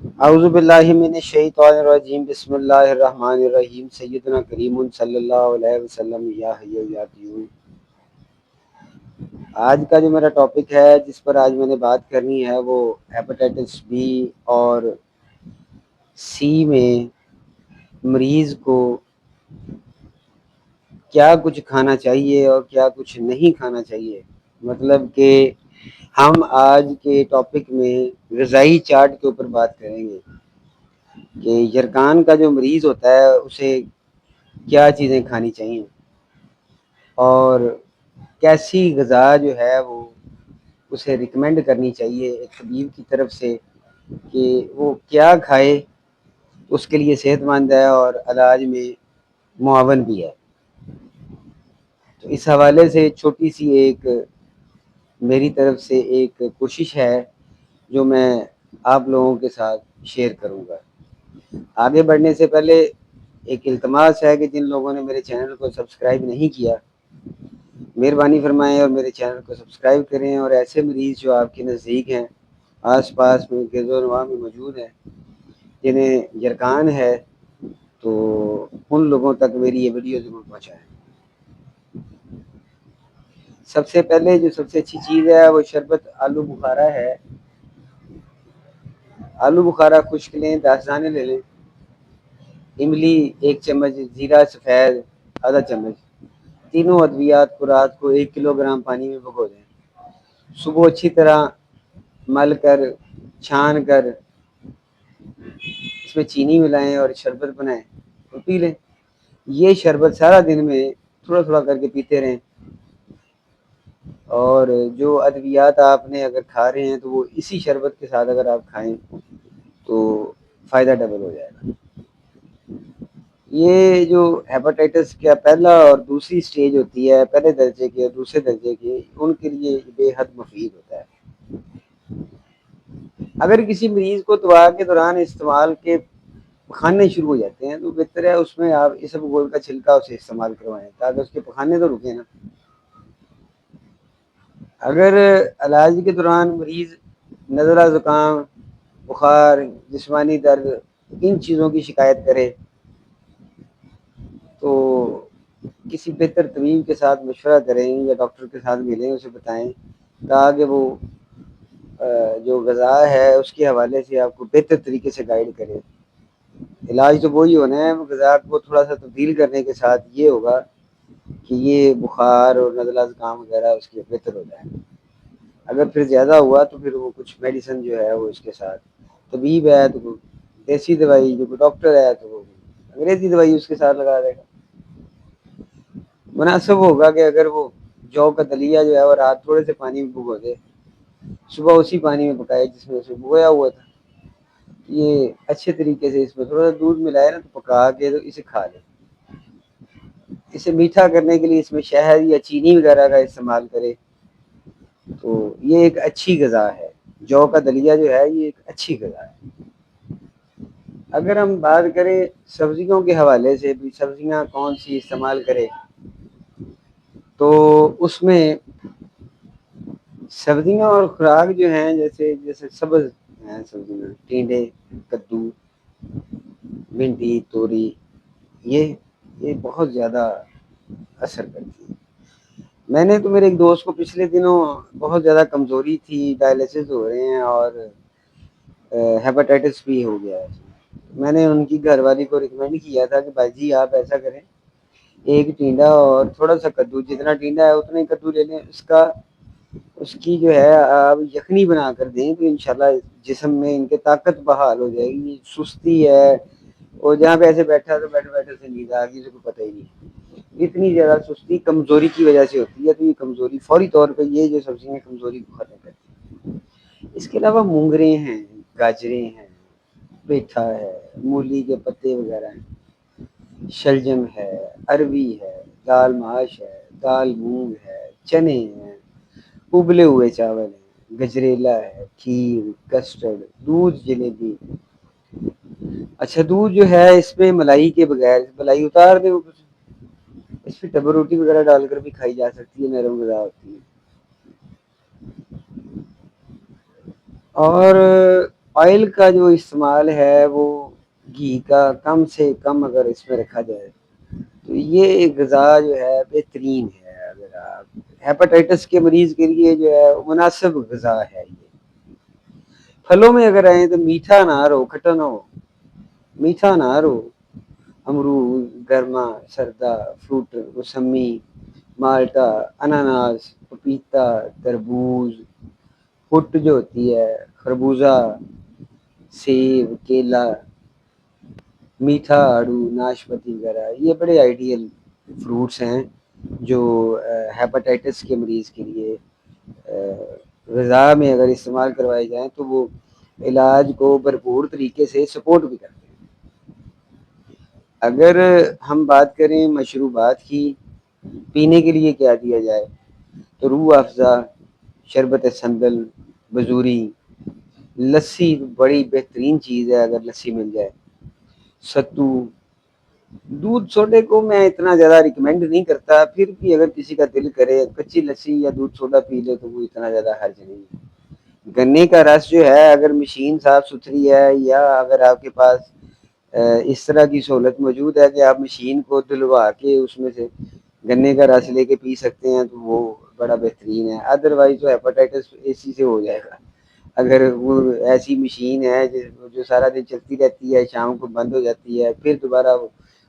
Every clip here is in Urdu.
اعوذ باللہ من الشیطان الرجیم بسم اللہ الرحمن الرحیم سیدنا کریم صلی اللہ علیہ وسلم یا حی یا قیوم۔ آج کا جو میرا ٹاپک ہے جس پر آج میں نے بات کرنی ہے وہ ہیپاٹائٹس بی اور سی میں مریض کو کیا کچھ کھانا چاہیے اور کیا کچھ نہیں کھانا چاہیے۔ مطلب کہ ہم آج کے ٹاپک میں غذائی چارٹ کے اوپر بات کریں گے کہ یرکان کا جو مریض ہوتا ہے اسے کیا چیزیں کھانی چاہیے اور کیسی غذا جو ہے وہ اسے ریکمینڈ کرنی چاہیے ایک طبیب کی طرف سے کہ وہ کیا کھائے اس کے لیے صحت مند ہے اور علاج میں معاون بھی ہے۔ تو اس حوالے سے چھوٹی سی ایک میری طرف سے ایک کوشش ہے جو میں آپ لوگوں کے ساتھ شیئر کروں گا۔ آگے بڑھنے سے پہلے ایک التماس ہے کہ جن لوگوں نے میرے چینل کو سبسکرائب نہیں کیا مہربانی فرمائیں اور میرے چینل کو سبسکرائب کریں، اور ایسے مریض جو آپ کے نزدیک ہیں، آس پاس میں گرد و نواح میں موجود ہیں، جنہیں یرکان ہے، تو ان لوگوں تک میری یہ ویڈیو ضرور پہنچائیں۔ سب سے پہلے جو سب سے اچھی چیز ہے وہ شربت آلو بخارا ہے۔ آلو بخارا خشک لیں، 10 دانے لے لیں، املی 1 چمچ، زیرہ سفید آدھا چمچ، تینوں ادویات کو رات کو 1 کلو گرام پانی میں بھگو دیں۔ صبح اچھی طرح مل کر چھان کر اس میں چینی ملائیں اور شربت بنائیں اور پی لیں۔ یہ شربت سارا دن میں تھوڑا تھوڑا کر کے پیتے رہیں، اور جو ادویات آپ نے اگر کھا رہے ہیں تو وہ اسی شربت کے ساتھ اگر آپ کھائیں تو فائدہ ڈبل ہو جائے گا۔ یہ جو ہیپاٹائٹس کا پہلا اور دوسری سٹیج ہوتی ہے، پہلے درجے کی اور دوسرے درجے کی، ان کے لیے بے حد مفید ہوتا ہے۔ اگر کسی مریض کو دوا کے دوران استعمال کے پخانے شروع ہو جاتے ہیں تو بہتر ہے اس میں آپ اسبگول کا چھلکا اسے استعمال کروائیں تاکہ اس کے پخانے تو رکیں نا۔ اگر علاج کے دوران مریض نزلہ زکام، بخار، جسمانی درد، ان چیزوں کی شکایت کرے تو کسی بہتر طبیب کے ساتھ مشورہ کریں یا ڈاکٹر کے ساتھ ملیں، اسے بتائیں تاکہ وہ جو غذا ہے اس کے حوالے سے آپ کو بہتر طریقے سے گائیڈ کرے۔ علاج تو وہی ہونا ہے، غذا کو تھوڑا سا تبدیل کرنے کے ساتھ یہ ہوگا کہ یہ بخار اور نزلہ زکام وغیرہ اس کے بہتر ہو جائے۔ اگر پھر زیادہ ہوا تو پھر وہ کچھ میڈیسن جو ہے وہ اس کے ساتھ، طبیب ہے تو دیسی دوائی، جو ڈاکٹر ہے تو وہ انگریزی دوائی اس کے ساتھ لگا دے گا۔ مناسب ہوگا کہ اگر وہ جو کا دلیا جو ہے وہ رات تھوڑے سے پانی میں بھگو دے، صبح اسی پانی میں پکائے جس میں اسے بھگویا ہوا تھا۔ یہ اچھے طریقے سے اس میں تھوڑا سا دودھ ملائے نا تو پکا کے تو اسے کھا لے۔ اسے میٹھا کرنے کے لیے اس میں شہد یا چینی وغیرہ کا استعمال کرے تو یہ ایک اچھی غذا ہے۔ جو کا دلیا جو ہے یہ ایک اچھی غذا ہے۔ اگر ہم بات کریں سبزیوں کے حوالے سے بھی، سبزیاں کون سی استعمال کرے، تو اس میں سبزیاں اور خوراک جو ہیں جیسے سبز ہیں سبزیاں، ٹینڈے، کدو، بھنڈی، توری، یہ بہت زیادہ اثر کرتی ہے۔ میں نے تو میرے ایک دوست کو پچھلے دنوں بہت زیادہ کمزوری تھی، ڈائلسس ہو رہے ہیں اور ہیپاٹائٹس بھی ہو گیا ہے۔ میں نے ان کی گھر والی کو ریکمینڈ کیا تھا کہ بھائی جی آپ ایسا کریں، ایک ٹینڈا اور تھوڑا سا کدو، جتنا ٹینڈا ہے اتنا ہی کدو لے لیں، اس کی جو ہے آپ یخنی بنا کر دیں تو انشاءاللہ جسم میں ان کے طاقت بحال ہو جائے گی۔ سستی ہے اور جہاں پہ ایسے بیٹھا تو بیٹھے بیٹھے سے نیند آ گئی، اسے کو پتہ ہی نہیں۔ اتنی زیادہ سستی کمزوری کی وجہ سے ہوتی ہے، تو یہ کمزوری فوری طور پہ یہ جو سبزیاں کمزوری کو ختم کرتی ہیں۔ اس کے علاوہ مونگرے ہیں، گاجریں ہیں، پیٹھا ہے، مولی کے پتے وغیرہ ہیں، شلجم ہے، اروی ہے، دال ماش ہے، دال مونگ ہے، چنے ہیں، ابلے ہوئے چاول ہیں، گجریلا ہے، کھیر، کسٹرڈ، دودھ جلیبی۔ اچھا دودھ جو ہے اس میں ملائی کے بغیر، ملائی اتار دیں اوپر سے، اس پہ ڈبل روٹی وغیرہ ڈال کر بھی کھائی جا سکتی ہے، نرم غذا ہوتی ہے۔ اور آئل کا جو استعمال ہے وہ گھی کا کم سے کم اگر اس میں رکھا جائے تو یہ غذا جو ہے بہترین ہے. اگر آپ ہیپاٹائٹس کے مریض کے لیے جو ہے مناسب غذا ہے. یہ پھلوں میں اگر آئیں تو میٹھا انار ہو، کھٹا نہ ہو، میٹھا انار ہو، امرود، گرما، سردا، فروٹ، موسمی، مالٹا، اناناس، پپیتا، تربوز، پٹ جو ہوتی ہے، خربوزہ، سیب، کیلا، میٹھا آڑو، ناشپتی وغیرہ، یہ بڑے آئیڈیل فروٹس ہیں جو ہیپاٹائٹس کے مریض کے لیے غذا میں اگر استعمال کروائے جائیں تو وہ علاج کو بھرپور طریقے سے سپورٹ بھی کرتے ہیں. اگر ہم بات کریں مشروبات کی، پینے کے لیے کیا دیا جائے تو روح افزا، شربت سندل، بزوری، لسی بڑی بہترین چیز ہے اگر لسی مل جائے، ستو. دودھ سوڈے کو میں اتنا زیادہ ریکمینڈ نہیں کرتا، پھر بھی اگر کسی کا دل کرے کچی لسی یا دودھ سوڈا پی لے تو وہ اتنا زیادہ حرج نہیں ہے. گنے کا رس جو ہے اگر مشین صاف ستھری ہے یا اگر آپ کے پاس اس طرح کی سہولت موجود ہے کہ آپ مشین کو دلوا کے اس میں سے گنے کا رس لے کے پی سکتے ہیں تو وہ بڑا بہترین ہے. ادروائز جو ہیپاٹائٹس اسی سے ہو جائے گا. اگر وہ ایسی مشین ہے جو سارا دن چلتی رہتی ہے، شام کو بند ہو جاتی ہے، پھر دوبارہ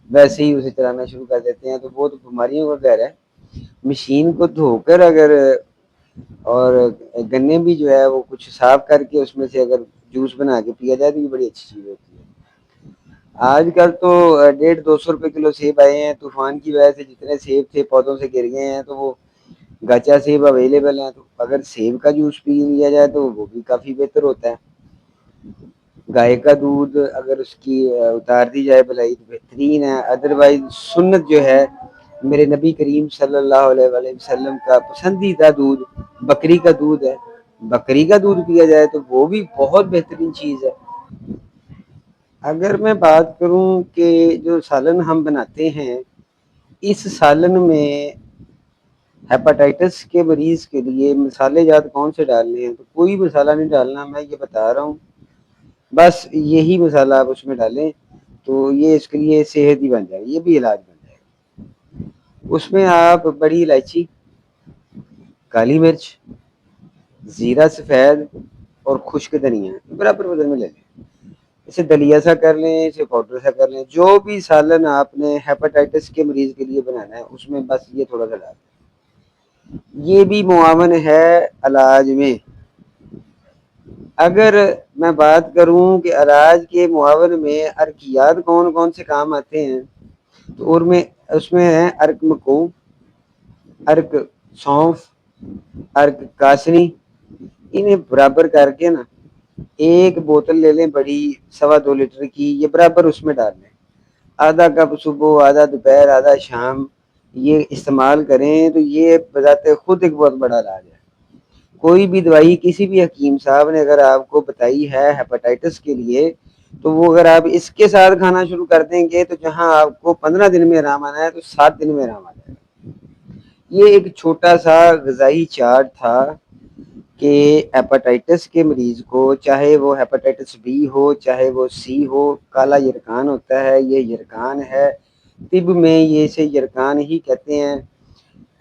ویسے ہی اسے چلانا شروع کر دیتے ہیں تو وہ تو بیماریوں کا گھر ہے. مشین کو دھو کر اگر اور گنے بھی جو ہے وہ کچھ صاف کر کے اس میں سے اگر جوس بنا کے پیا جائے تو یہ بڑی اچھی چیز ہوتی ہے. آج کل تو 150-200 روپے کلو سیب آئے ہیں. طوفان کی وجہ سے جتنے سیب تھے پودوں سے گر گئے ہیں تو وہ گاچا سیب اویلیبل ہیں. تو اگر سیب کا جوس پی لیا جائے تو وہ بھی کافی بہتر ہوتا ہے. گائے کا دودھ اگر اس کی اتار دی جائے بلائی تو بہترین ہے. ادروائز سنت جو ہے میرے نبی کریم صلی اللہ علیہ وآلہ وسلم کا پسندیدہ دودھ بکری کا دودھ ہے. بکری کا دودھ پیا جائے تو وہ بھی بہت بہترین چیز ہے. اگر میں بات کروں کہ جو سالن ہم بناتے ہیں اس سالن میں ہیپاٹائٹس کے مریض کے لیے مسالے جات کون سے ڈالنے ہیں تو کوئی مسالہ نہیں ڈالنا. میں یہ بتا رہا ہوں بس یہی مسالہ آپ اس میں ڈالیں تو یہ اس کے لیے صحت ہی بن جائے گی، یہ بھی علاج بن جائے گا. اس میں آپ بڑی الائچی، کالی مرچ، زیرہ سفید اور خشک دھنیا برابر وزن میں لے لیں. اسے دلیا سا کر لیں، اسے پاؤڈر سا کر لیں. جو بھی سالن آپ نے ہیپاٹائٹس کے مریض کے لیے بنانا ہے اس میں بس یہ تھوڑا سا ڈال دیں. یہ بھی معاون ہے علاج میں. اگر میں بات کروں کہ علاج کے معاون میں ارکیات کون کون سے کام آتے ہیں تو اس میں ہے ارک مکوم، ارک سونف، ارک کاسنی. انہیں برابر کر کے نا ایک بوتل لے لیں بڑی 2.25 لیٹر کی، یہ برابر اس میں ڈال لیں. آدھا کپ صبح، آدھا دوپہر، آدھا شام یہ استعمال کریں تو یہ بذات خود ایک بہت بڑا علاج ہے. کوئی بھی دوائی کسی بھی حکیم صاحب نے اگر آپ کو بتائی ہے ہیپاٹائٹس کے لیے تو وہ اگر آپ اس کے ساتھ کھانا شروع کر دیں گے تو جہاں آپ کو 15 دن میں آرام آنا ہے تو 7 دن میں آرام آ جائے گا. یہ ایک چھوٹا سا غذائی چارٹ تھا کہ ہیپاٹائٹس کے مریض کو چاہے وہ ہیپاٹائٹس بی ہو چاہے وہ سی ہو، کالا یرکان ہوتا ہے، یہ یرکان ہے. طب میں یہ اسے یرکان ہی کہتے ہیں.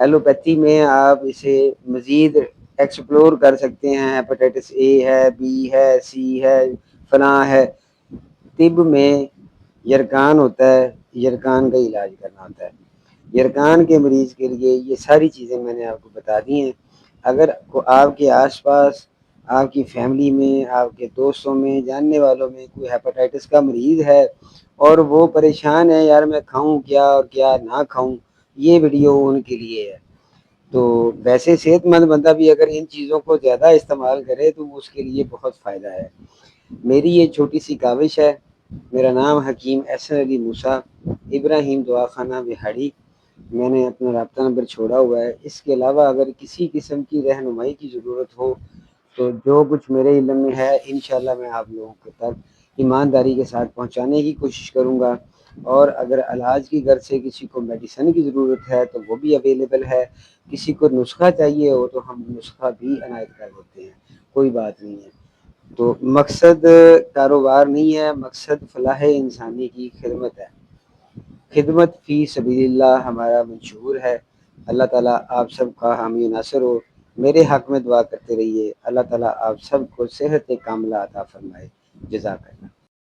ایلوپیتھی میں آپ اسے مزید ایکسپلور کر سکتے ہیں. ہیپاٹائٹس اے ہے، بی ہے، سی ہے، فلاں ہے. طب میں یرکان ہوتا ہے، یرکان کا علاج کرنا ہوتا ہے. یرکان کے مریض کے لیے یہ ساری چیزیں میں نے آپ کو بتا دی ہیں. اگر آپ کے آس پاس، آپ کی فیملی میں، آپ کے دوستوں میں، جاننے والوں میں کوئی ہیپاٹائٹس کا مریض ہے اور وہ پریشان ہے یار میں کھاؤں کیا اور کیا نہ کھاؤں، یہ ویڈیو ان کے لیے ہے. تو ویسے صحت مند بندہ بھی اگر ان چیزوں کو زیادہ استعمال کرے تو اس کے لیے بہت فائدہ ہے. میری یہ چھوٹی سی کاوش ہے. میرا نام حکیم احسن علی موسیٰ، ابراہیم دعا خانہ بہاڑی. میں نے اپنا رابطہ نمبر چھوڑا ہوا ہے. اس کے علاوہ اگر کسی قسم کی رہنمائی کی ضرورت ہو تو جو کچھ میرے علم میں ہے انشاءاللہ میں آپ لوگوں کے تک ایمانداری کے ساتھ پہنچانے کی کوشش کروں گا. اور اگر علاج کی غرض سے کسی کو میڈیسن کی ضرورت ہے تو وہ بھی اویلیبل ہے. کسی کو نسخہ چاہیے ہو تو ہم نسخہ بھی عنایت کر دیتے ہیں، کوئی بات نہیں ہے. تو مقصد کاروبار نہیں ہے، مقصد فلاح انسانی کی خدمت ہے، خدمت فی سبیل اللہ ہمارا منشور ہے۔ اللہ تعالیٰ آپ سب کا حامی ناصر ہو۔ میرے حق میں دعا کرتے رہیے، اللہ تعالیٰ آپ سب کو صحت کاملہ عطا فرمائے۔ جزاک اللہ۔